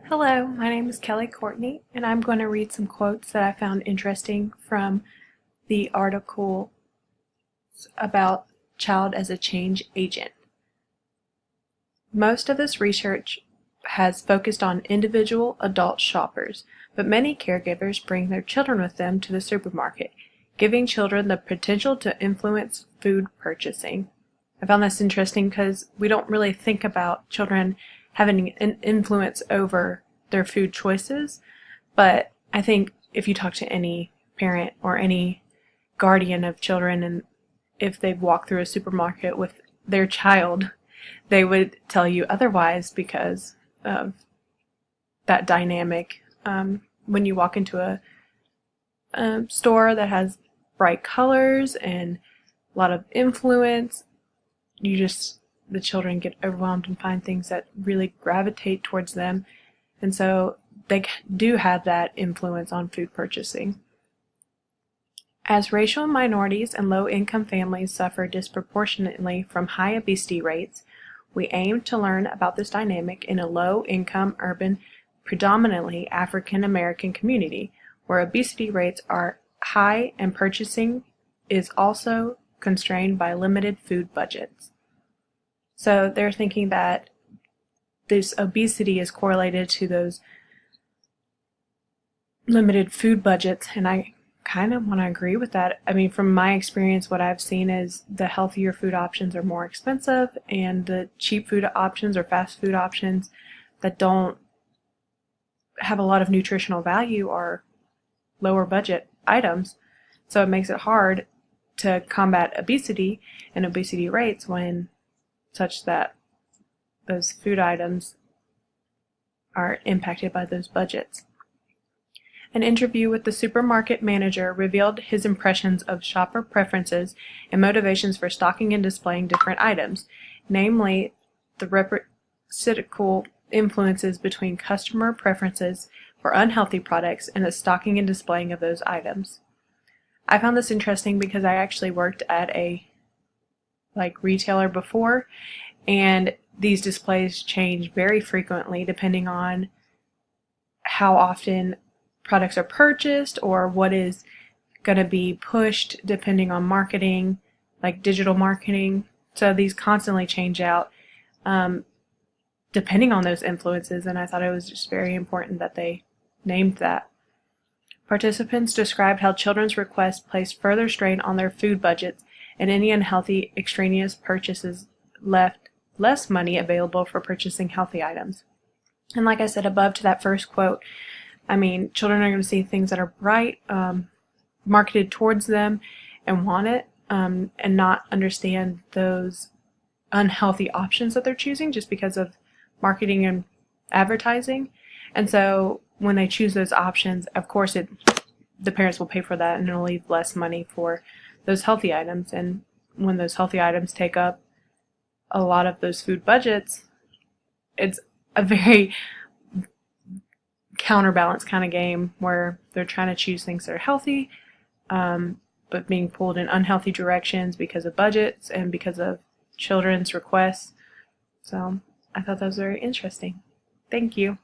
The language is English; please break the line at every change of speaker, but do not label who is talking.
Hello, my name is Kelly Courtney, and I'm going to read some quotes that I found interesting from the article about child as a change agent. Most of this research has focused on individual adult shoppers, but many caregivers bring their children with them to the supermarket, giving children the potential to influence food purchasing. I found this interesting because we don't really think about children having an influence over their food choices, but I think if you talk to any parent or any guardian of children, and if they've walked through a supermarket with their child, they would tell you otherwise because of that dynamic. When you walk into a store that has bright colors and a lot of influence, the children get overwhelmed and find things that really gravitate towards them, and so they do have that influence on food purchasing. As racial minorities and low-income families suffer disproportionately from high obesity rates, we aim to learn about this dynamic in a low-income, urban, predominantly African American community, where obesity rates are high and purchasing is also constrained by limited food budgets. So they're thinking that this obesity is correlated to those limited food budgets, and I kind of want to agree with that. I mean, from my experience, what I've seen is the healthier food options are more expensive, and the cheap food options or fast food options that don't have a lot of nutritional value are lower budget items. So it makes it hard to combat obesity and obesity rates when such that those food items are impacted by those budgets. An interview with the supermarket manager revealed his impressions of shopper preferences and motivations for stocking and displaying different items, namely the reciprocal influences between customer preferences for unhealthy products and the stocking and displaying of those items. I found this interesting because I actually worked at a retailer before, and these displays change very frequently depending on how often products are purchased or what is going to be pushed depending on marketing, like digital marketing. So these constantly change out depending on those influences, and I thought it was just very important that they named that. Participants described how children's requests place further strain on their food budgets, and any unhealthy extraneous purchases left less money available for purchasing healthy items. And like I said above to that first quote, I mean, children are going to see things that are bright, marketed towards them, and want it, and not understand those unhealthy options that they're choosing just because of marketing and advertising. And so when they choose those options, of course the parents will pay for that, and it'll leave less money for those healthy items. And when those healthy items take up a lot of those food budgets, it's a very counterbalance kind of game where they're trying to choose things that are healthy, but being pulled in unhealthy directions because of budgets and because of children's requests. So I thought that was very interesting. Thank you.